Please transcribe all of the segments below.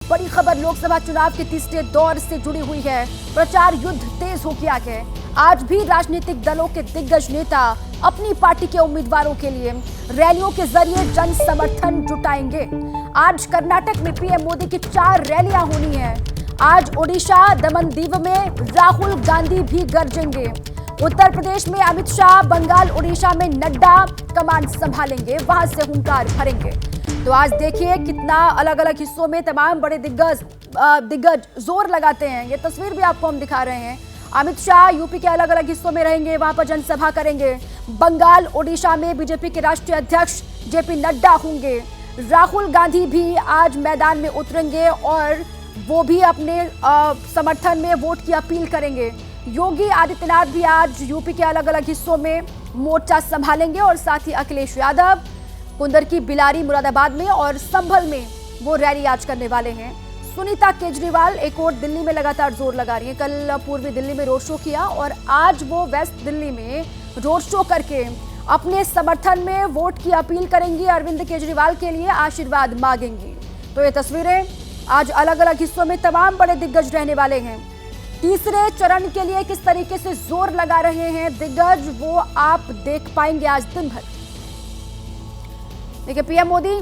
बड़ी खबर लोकसभा चुनाव के तीसरे दौर से जुड़ी हुई है। प्रचार युद्ध तेज हो गया है। आज भी राजनीतिक दलों के दिग्गज नेता अपनी पार्टी के उम्मीदवारों के लिए रैलियों के जरिए जन समर्थन जुटाएंगे। आज कर्नाटक में पीएम मोदी की 4 रैलियां होनी है। आज ओडिशा दमनदीव में राहुल गांधी भी गरजेंगे। उत्तर प्रदेश में अमित शाह, बंगाल ओडिशा में नड्डा कमान संभालेंगे, वहां से हुंकार भरेंगे। तो आज देखिए कितना अलग अलग हिस्सों में तमाम बड़े दिग्गज जोर लगाते हैं। ये तस्वीर भी आपको हम दिखा रहे हैं। अमित शाह यूपी के अलग अलग हिस्सों में रहेंगे, वहां पर जनसभा करेंगे। बंगाल ओडिशा में बीजेपी के राष्ट्रीय अध्यक्ष जेपी नड्डा होंगे। राहुल गांधी भी आज मैदान में उतरेंगे और वो भी अपने समर्थन में वोट की अपील करेंगे। योगी आदित्यनाथ भी आज यूपी के अलग अलग हिस्सों में मोर्चा संभालेंगे और साथ ही अखिलेश यादव कुंदरकी, बिलारी, मुरादाबाद में और संभल में वो रैली आज करने वाले हैं। सुनीता केजरीवाल एक और दिल्ली में लगातार जोर लगा रही है। कल पूर्वी दिल्ली में रोड शो किया और आज वो वेस्ट दिल्ली में रोड शो करके अपने समर्थन में वोट की अपील करेंगी। अरविंद केजरीवाल के लिए आशीर्वाद मांगेंगी। तो ये तस्वीरें आज अलग अलग हिस्सों में तमाम बड़े दिग्गज रहने वाले हैं। तीसरे चरण के लिए किस तरीके से जोर लगा रहे हैं दिग्गज, वो आप देख पाएंगे आज दिन भर। देखिए, पीएम मोदी,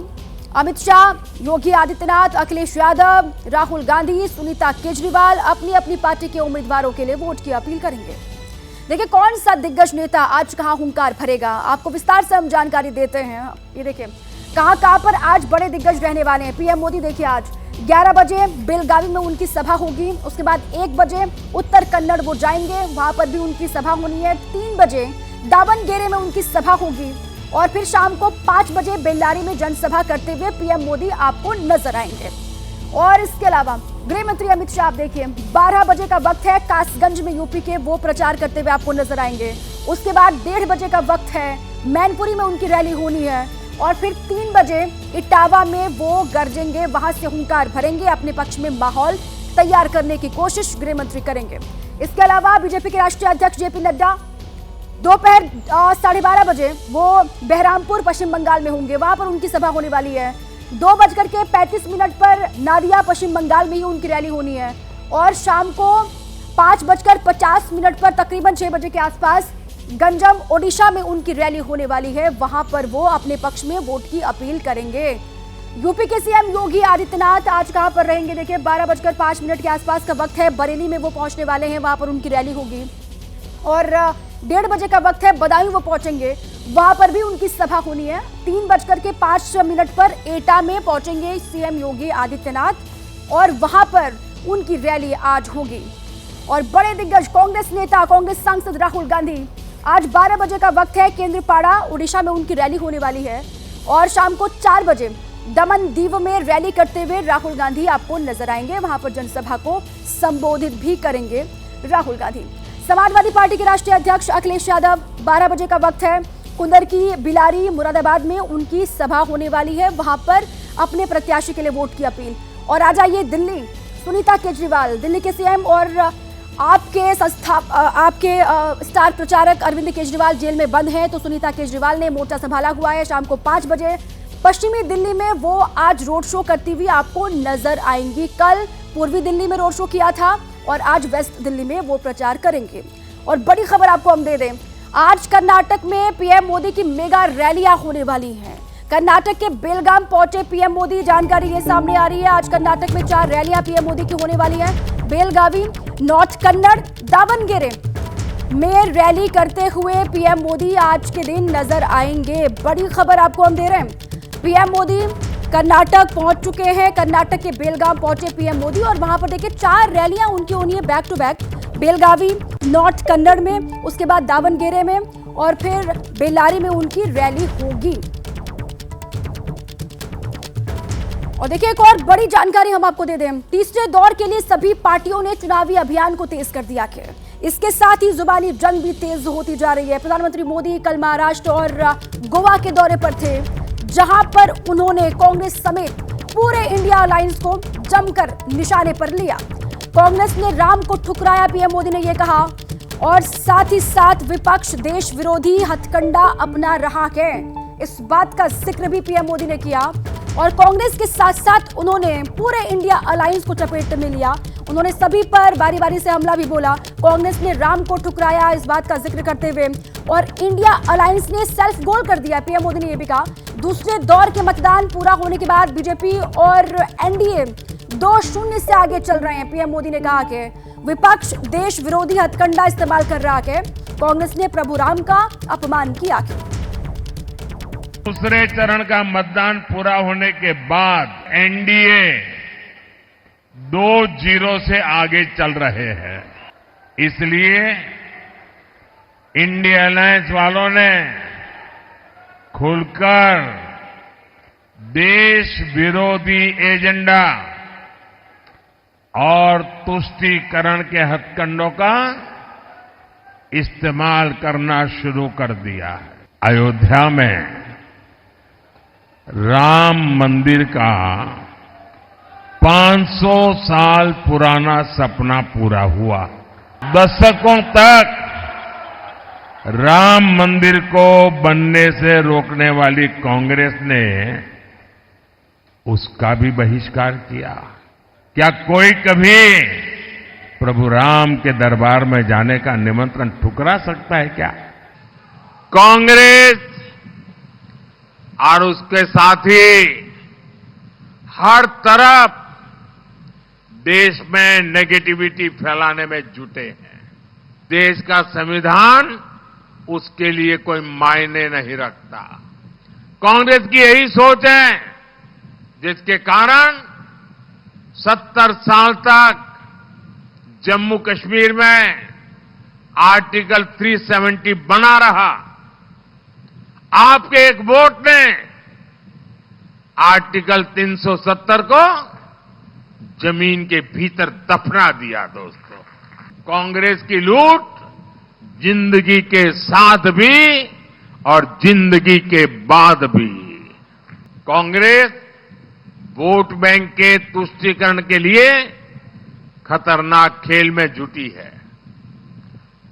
अमित शाह, योगी आदित्यनाथ, अखिलेश यादव, राहुल गांधी, सुनीता केजरीवाल अपनी अपनी पार्टी के उम्मीदवारों के लिए वोट की अपील करेंगे। देखिए कौन सा दिग्गज नेता आज कहां हुंकार भरेगा, आपको विस्तार से हम जानकारी देते हैं। ये देखिए कहां पर आज बड़े दिग्गज रहने वाले हैं। पीएम मोदी देखिए आज 11 बजे बेलगावी में उनकी सभा होगी। उसके बाद 1 बजे उत्तर कन्नड़ वो जाएंगे, वहां पर भी उनकी सभा होनी है। 3 बजे दावनगेरे में उनकी सभा होगी और फिर शाम को 5 बजे बेल्लारी में जनसभा करते हुए पीएम मोदी आपको नजर आएंगे। और इसके अलावा गृह मंत्री अमित शाह देखिए 12 बजे का वक्त है, कासगंज में यूपी के वो प्रचार करते हुए आपको नजर आएंगे। उसके बाद 1:30 बजे का वक्त है, मैनपुरी में उनकी रैली होनी है और फिर 3 बजे इटावा में वो गरजेंगे, वहां से हुंकार भरेंगे। अपने पक्ष में माहौल तैयार करने की कोशिश गृह मंत्री करेंगे। इसके अलावा बीजेपी के राष्ट्रीय अध्यक्ष जेपी नड्डा दोपहर 12:30 बजे वो बहरामपुर पश्चिम बंगाल में होंगे, वहां पर उनकी सभा होने वाली है। 2:35 पर नादिया पश्चिम बंगाल में ही उनकी रैली होनी है और शाम को 5:50 पर तकरीबन 6 बजे के आसपास गंजम ओडिशा में उनकी रैली होने वाली है, वहां पर वो अपने पक्ष में वोट की अपील करेंगे। यूपी के सीएम योगी आदित्यनाथ आज कहां पर रहेंगे, देखिए 12:05 के आसपास का वक्त है, बरेली में वो पहुंचने वाले हैं, वहां पर उनकी रैली होगी। और 1:30 बजे का वक्त है, बदायूं वो पहुंचेंगे, वहां पर भी उनकी सभा होनी है। 3:05 पर एटा में पहुंचेंगे सीएम योगी आदित्यनाथ और वहां पर उनकी रैली आज होगी। और बड़े दिग्गज कांग्रेस नेता, कांग्रेस सांसद राहुल गांधी आज 12 बजे का वक्त है, केंद्रपाड़ा ओडिशा में उनकी रैली होने वाली है और शाम को 4 बजे दमनदीव में रैली करते हुए राहुल गांधी आपको नजर आएंगे, वहां पर जनसभा को संबोधित भी करेंगे राहुल गांधी। समाजवादी पार्टी के राष्ट्रीय अध्यक्ष अखिलेश यादव 12 बजे का वक्त है, कुंदरकी, बिलारी, मुरादाबाद में उनकी सभा होने वाली है, वहां पर अपने प्रत्याशी के लिए वोट की अपील। और आ जाइए दिल्ली, सुनीता केजरीवाल दिल्ली के सीएम और आपके स्टार प्रचारक अरविंद केजरीवाल जेल में बंद हैं, तो सुनीता केजरीवाल ने मोर्चा संभाला हुआ है। शाम को 5 बजे पश्चिमी दिल्ली में वो आज रोड शो करती हुई आपको नजर आएंगी। कल पूर्वी दिल्ली में रोड शो किया था और आज वेस्ट दिल्ली में वो प्रचार करेंगे। और बड़ी खबर आपको हम दे दें, आज कर्नाटक में पीएम मोदी की मेगा रैलियां होने वाली हैं। कर्नाटक के बेलगाम पहुंचे पीएम मोदी, जानकारी ये सामने आ रही है। आज कर्नाटक में 4 रैलियां पीएम मोदी की होने वाली है। बेलगावी, नॉर्थ कन्नड़, दावनगेरे में रैली करते हुए पीएम मोदी आज के दिन नजर आएंगे। बड़ी खबर आपको हम दे रहे हैं, पीएम मोदी कर्नाटक पहुंच चुके हैं। कर्नाटक के बेलगाम पहुंचे पीएम मोदी और वहां पर देखिए 4 रैलियां उनकी होनी है back to back, Belagavi, north Kannada में, उसके बाद दावनगेरे में और फिर बेल्लारी में उनकी रैली होगी। और देखिए एक और बड़ी जानकारी हम आपको दे दें, तीसरे दौर के लिए सभी पार्टियों ने चुनावी अभियान को तेज कर दिया है। इसके साथ ही जुबानी जंग भी तेज होती जा रही है। प्रधानमंत्री मोदी कल महाराष्ट्र और गोवा के दौरे पर थे, जहां पर उन्होंने कांग्रेस समेत पूरे इंडिया अलायंस को जमकर निशाने पर लिया। कांग्रेस ने राम को ठुकराया, पीएम मोदी ने यह कहा, और साथ ही साथ विपक्ष देश विरोधी हथकंडा अपना रहा है, इस बात का जिक्र भी पीएम मोदी ने किया। और कांग्रेस के साथ साथ उन्होंने पूरे इंडिया अलायंस को चपेट में लिया। उन्होंने सभी पर बारी बारी से हमला भी बोला। कांग्रेस ने राम को ठुकराया, इस बात का जिक्र करते हुए, और इंडिया अलायंस ने सेल्फ गोल कर दिया। पीएम मोदी ने यह भी कहा दूसरे दौर के मतदान पूरा होने के बाद बीजेपी और एनडीए 2-0 से आगे चल रहे हैं। पीएम मोदी ने कहा कि विपक्ष देश विरोधी हथकंडा इस्तेमाल कर रहा है, कांग्रेस ने प्रभु राम का अपमान किया। दूसरे चरण का मतदान पूरा होने के बाद एनडीए 2-0 से आगे चल रहे हैं। इसलिए इंडिया अलायंस वालों ने खुलकर देश विरोधी एजेंडा और तुष्टीकरण के हथकंडों का इस्तेमाल करना शुरू कर दिया है। अयोध्या में राम मंदिर का 500 साल पुराना सपना पूरा हुआ। दशकों तक राम मंदिर को बनने से रोकने वाली कांग्रेस ने उसका भी बहिष्कार किया। क्या कोई कभी प्रभु राम के दरबार में जाने का निमंत्रण ठुकरा सकता है क्या? कांग्रेस और उसके साथी हर तरफ देश में नेगेटिविटी फैलाने में जुटे हैं। देश का संविधान उसके लिए कोई मायने नहीं रखता। कांग्रेस की यही सोच है जिसके कारण 70 साल तक जम्मू कश्मीर में आर्टिकल 370 बना रहा। आपके एक वोट ने आर्टिकल 370 को जमीन के भीतर दफना दिया। दोस्तों, कांग्रेस की लूट जिंदगी के साथ भी और जिंदगी के बाद भी। कांग्रेस वोट बैंक के तुष्टीकरण के लिए खतरनाक खेल में जुटी है।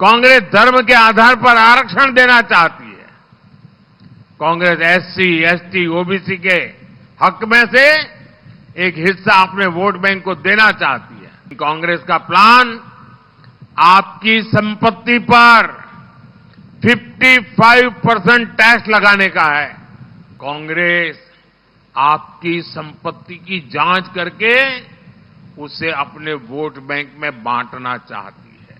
कांग्रेस धर्म के आधार पर आरक्षण देना चाहती है। कांग्रेस एससी, एसटी, ओबीसी के हक में से एक हिस्सा अपने वोट बैंक को देना चाहती है। कांग्रेस का प्लान आपकी संपत्ति पर 55% टैक्स लगाने का है। कांग्रेस आपकी संपत्ति की जांच करके उसे अपने वोट बैंक में बांटना चाहती है।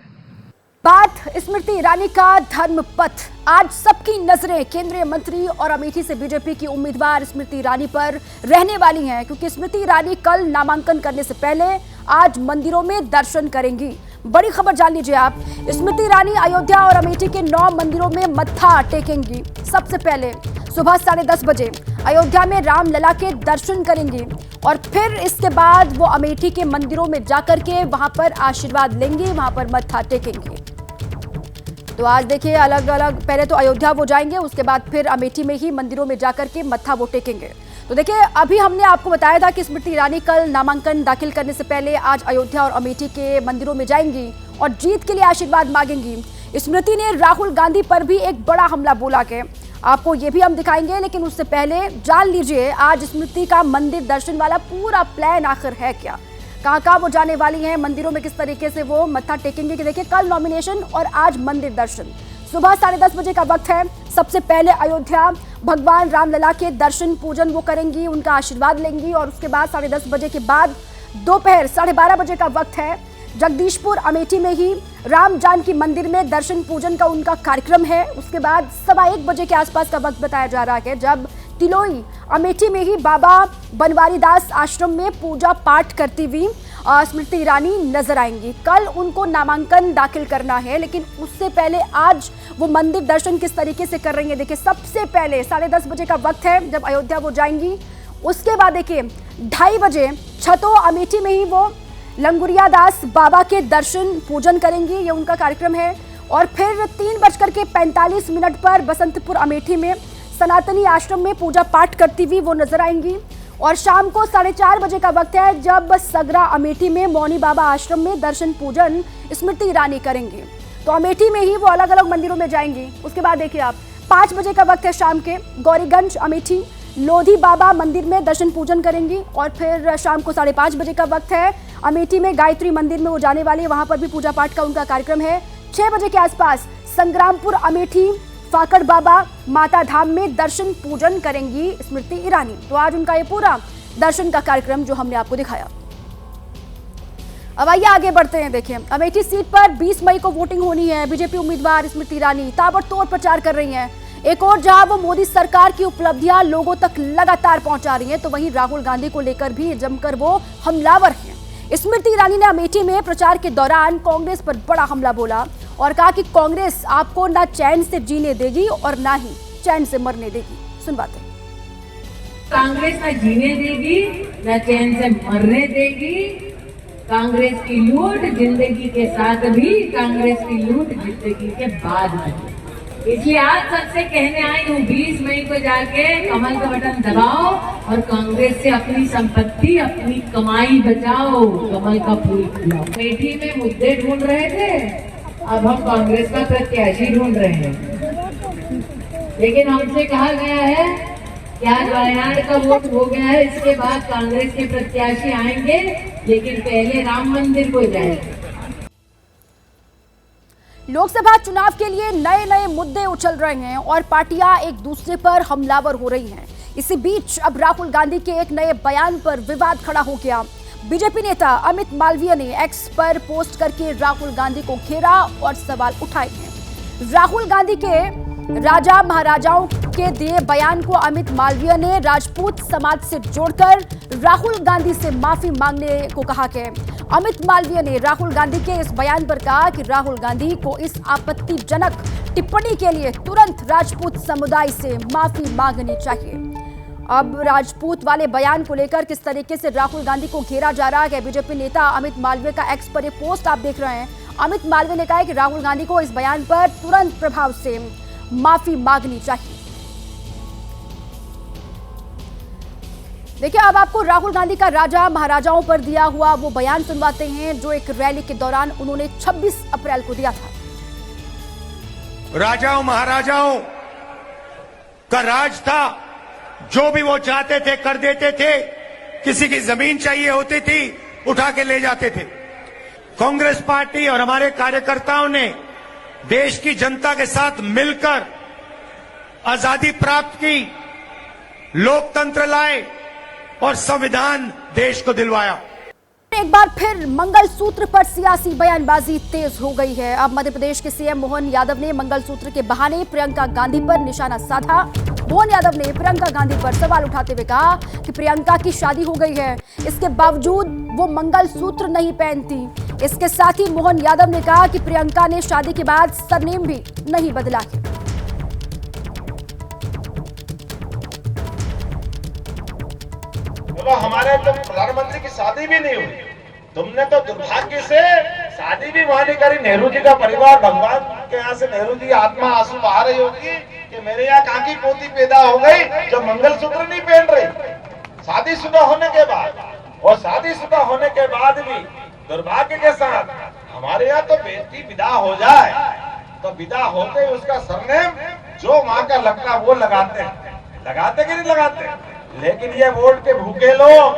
बात स्मृति ईरानी का धर्मपथ। आज सबकी नजरें केंद्रीय मंत्री और अमेठी से बीजेपी की उम्मीदवार स्मृति ईरानी पर रहने वाली हैं, क्योंकि स्मृति ईरानी कल नामांकन करने से पहले आज मंदिरों में दर्शन करेंगी। बड़ी खबर जान लीजिए आप। स्मृति ईरानी अयोध्या और अमेठी के 9 मंदिरों में मत्था टेकेंगी। सबसे पहले सुबह 10:30 बजे अयोध्या में रामलला के दर्शन करेंगी और फिर इसके बाद वो अमेठी के मंदिरों में जाकर के वहां पर आशीर्वाद लेंगी, वहां पर मत्था टेकेंगी। तो आज देखिए अलग अलग, पहले तो अयोध्या वो जाएंगे, उसके बाद फिर अमेठी में ही मंदिरों में जाकर के मत्था वो टेकेंगे। तो देखिए अभी हमने आपको बताया था कि स्मृति ईरानी कल नामांकन दाखिल करने से पहले आज अयोध्या और अमेठी के मंदिरों में जाएंगी और जीत के लिए आशीर्वाद मांगेंगी। स्मृति ने राहुल गांधी पर भी एक बड़ा हमला बोला के आपको ये भी हम दिखाएंगे, लेकिन उससे पहले जान लीजिए आज स्मृति का मंदिर दर्शन वाला पूरा प्लान आखिर है क्या, कहाँ वो जाने वाली हैं, मंदिरों में किस तरीके से वो मत्था टेकेंगे। कि देखिए कल नॉमिनेशन और आज मंदिर दर्शन। सुबह 10:30 बजे का वक्त है। सबसे पहले अयोध्या भगवान रामलला के दर्शन पूजन वो करेंगी, उनका आशीर्वाद लेंगी और उसके बाद 10:30 बजे के बाद दोपहर 12:30 बजे का वक्त है। जगदीशपुर अमेठी में ही राम जानकी मंदिर में दर्शन पूजन का उनका कार्यक्रम है। उसके बाद 1:15 बजे के आसपास का वक्त बताया जा रहा है जब तिलोई अमेठी में ही बाबा बनवारी दास आश्रम में पूजा पाठ करती हुई स्मृति ईरानी नजर आएंगी। कल उनको नामांकन दाखिल करना है, लेकिन उससे पहले आज वो मंदिर दर्शन किस तरीके से कर रही है। देखिए सबसे पहले 10:30 बजे का वक्त है जब अयोध्या वो जाएंगी। उसके बाद देखिए 2:30 बजे छतो अमेठी में ही वो लंगुरिया दास बाबा के दर्शन पूजन करेंगी, ये उनका कार्यक्रम है। और फिर 3:45 पर बसंतपुर अमेठी में सनातनी आश्रम में पूजा पाठ करती हुई वो नजर आएंगी। और शाम को 4:30 बजे का वक्त है जब सगरा अमेठी में मौनी बाबा आश्रम में दर्शन पूजन स्मृति ईरानी करेंगी। तो अमेठी में ही वो अलग अलग मंदिरों में जाएंगी। उसके बाद देखिए आप 5 बजे का वक्त है शाम के, गौरीगंज अमेठी लोधी बाबा मंदिर में दर्शन पूजन करेंगी और फिर शाम को 5:30 बजे का वक्त है। अमेठी में गायत्री मंदिर में वो जाने वाली है, वहां पर भी पूजा पाठ का उनका कार्यक्रम है। 6 बजे के आसपास संग्रामपुर अमेठी फाकड़ बाबा माता धाम में दर्शन पूजन करेंगी स्मृति ईरानी। तो आज उनका ये पूरा दर्शन का कार्यक्रम जो हमने आपको दिखाया। अब आइए आगे बढ़ते हैं। देखिए, अमेठी सीट पर 20 मई को वोटिंग होनी है। बीजेपी उम्मीदवार स्मृति ईरानी ताबड़तोड़ प्रचार कर रही हैं। एक और जहां वो मोदी सरकार की उपलब्धियां लोगों तक लगातार पहुंचा रही हैं, तो वहीं राहुल गांधी को लेकर भी जमकर वो हमलावर हैं। स्मृति ईरानी ने अमेठी में प्रचार के दौरान कांग्रेस पर बड़ा हमला बोला और कहा कि कांग्रेस आपको ना चैन से जीने देगी और ना ही चैन से मरने देगी। सुनवाते हैं। कांग्रेस ना जीने देगी ना चैन से मरने देगी। कांग्रेस की लूट जिंदगी के साथ भी, कांग्रेस की लूट जिंदगी के बाद भी। इसलिए आज सबसे कहने आई हूँ, 20 मई को जाके कमल का बटन दबाओ और कांग्रेस से अपनी संपत्ति, अपनी कमाई बचाओ, कमल का फूल खिलाओ। अमेठी में मुद्दे ढूंढ रहे थे, अब हम कांग्रेस का प्रत्याशी ढूंढ रहे हैं। लेकिन हमसे कहा गया है कि आज वायनाड का वोट हो गया है, इसके बाद कांग्रेस के प्रत्याशी आएंगे, लेकिन पहले राम मंदिर को जाएंगे। लोकसभा चुनाव के लिए नए नए मुद्दे उछल रहे हैं और पार्टियां एक दूसरे पर हमलावर हो रही हैं। इसी बीच अब राहुल गांधी के एक नए बयान पर विवाद खड़ा हो गया। बीजेपी नेता अमित मालवीय ने एक्स पर पोस्ट करके राहुल गांधी को घेरा और सवाल उठाए हैं। राहुल गांधी के राजा महाराजाओं के दिए बयान को अमित मालवीय ने राजपूत समाज से जोड़कर राहुल गांधी से माफी मांगने को कहा है। अमित मालवीय ने राहुल गांधी के इस बयान पर कहा कि राहुल गांधी को इस आपत्तिजनक टिप्पणी के लिए तुरंत राजपूत समुदाय से माफी मांगनी चाहिए। अब राजपूत वाले बयान को लेकर किस तरीके से राहुल गांधी को घेरा जा रहा है, बीजेपी नेता अमित मालवीय का एक्स पर एक पोस्ट आप देख रहे हैं। अमित मालवीय ने कहा है कि राहुल गांधी को इस बयान पर तुरंत प्रभाव से माफी मांगनी चाहिए। देखिए, अब आपको राहुल गांधी का राजा महाराजाओं पर दिया हुआ वो बयान सुनवाते हैं जो एक रैली के दौरान उन्होंने 26 अप्रैल को दिया था। राजाओं महाराजाओं का राज था, जो भी वो चाहते थे कर देते थे। किसी की जमीन चाहिए होती थी, उठा के ले जाते थे। कांग्रेस पार्टी और हमारे कार्यकर्ताओं ने देश की जनता के साथ मिलकर आजादी प्राप्त की, लोकतंत्र लाए और संविधान देश को दिलवाया। एक बार फिर मंगलसूत्र पर सियासी बयानबाजी तेज हो गई है। अब मध्य प्रदेश के सीएम मोहन यादव ने मंगलसूत्र के बहाने प्रियंका गांधी पर निशाना साधा। मोहन यादव ने प्रियंका गांधी पर सवाल उठाते हुए कहा कि प्रियंका की शादी हो गई है, इसके बावजूद वो मंगलसूत्र नहीं पहनती। इसके साथ ही मोहन यादव ने कहा कि प्रियंका ने शादी के बाद सरनेम भी नहीं बदला है। हमारे तो प्रधानमंत्री की शादी भी नहीं हुई, तुमने तो दुर्भाग्य से शादी भी वहां नहीं करी। नेहरू जी का परिवार, भगवान के यहाँ से नेहरू जी की आत्मा आंसू बहा रही होगी कि मेरे यहाँ कहाँ की पोती पैदा हो गई जो मंगलसूत्र नहीं पहन रही शादीशुदा होने के बाद। और शादीशुदा होने के बाद भी दुर्भाग्य के साथ हमारे यहाँ तो बेटी विदा हो जाए तो विदा होते ही उसका सरनेम जो वहां का लगता है वो लगाते कि नहीं लगाते। लेकिन ये वोट के भूखे लोग,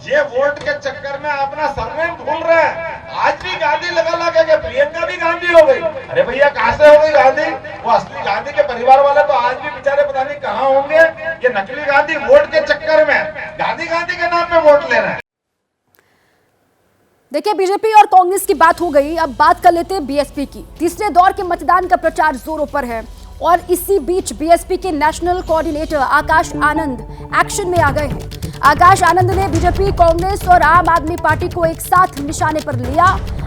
ये वोट के चक्कर में अपना सरनेम भूल रहे हैं। आज भी गांधी लगा के प्रियंका भी गांधी हो गई। अरे भैया कहां से हो गई गांधी? वो असली गांधी के परिवार वाले तो आज भी बेचारे पता नहीं कहां होंगे। ये नकली गांधी वोट के चक्कर में गांधी के नाम पे वोट ले रहे हैं। देखिए, बीजेपी और कांग्रेस की बात हो गई, अब बात कर लेते हैं बीएसपी की। तीसरे दौर के मतदान का प्रचार जोरों पर है और इसी बीच बीएसपी के national coordinator Akash Anand action में आ गए हैं। आकाश आनंद ने बीजेपी, कांग्रेस और आम आदमी पार्टी को एक साथ निशाने पर लिया।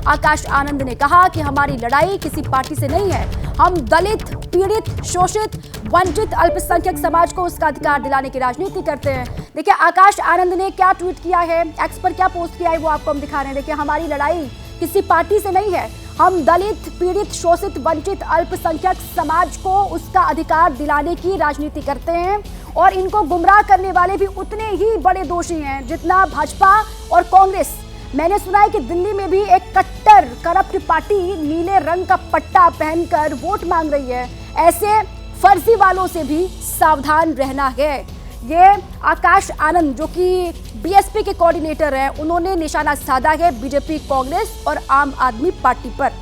आकाश आनंद ने कहा कि हमारी लड़ाई किसी पार्टी से नहीं है, हम दलित, पीड़ित, शोषित, वंचित अल्पसंख्यक समाज को उसका अधिकार दिलाने की राजनीति करते हैं। देखिए, आकाश आनंद ने क्या ट्वीट किया है, एक्स पर क्या पोस्ट किया है, वो आपको हम दिखा रहे हैं। देखिए, हमारी लड़ाई किसी पार्टी से नहीं है, हम दलित, पीड़ित, शोषित, वंचित अल्पसंख्यक समाज को उसका अधिकार दिलाने की राजनीति करते हैं और इनको गुमराह करने वाले भी उतने ही बड़े दोषी हैं जितना भाजपा और कांग्रेस। मैंने सुना है कि दिल्ली में भी एक कट्टर करप्ट पार्टी नीले रंग का पट्टा पहनकर वोट मांग रही है। ऐसे फर्जी वालों से भी सावधान रहना है। ये आकाश आनंद जो कि बीएसपी के कोऑर्डिनेटर हैं, उन्होंने निशाना साधा है बीजेपी, कांग्रेस और आम आदमी पार्टी पर।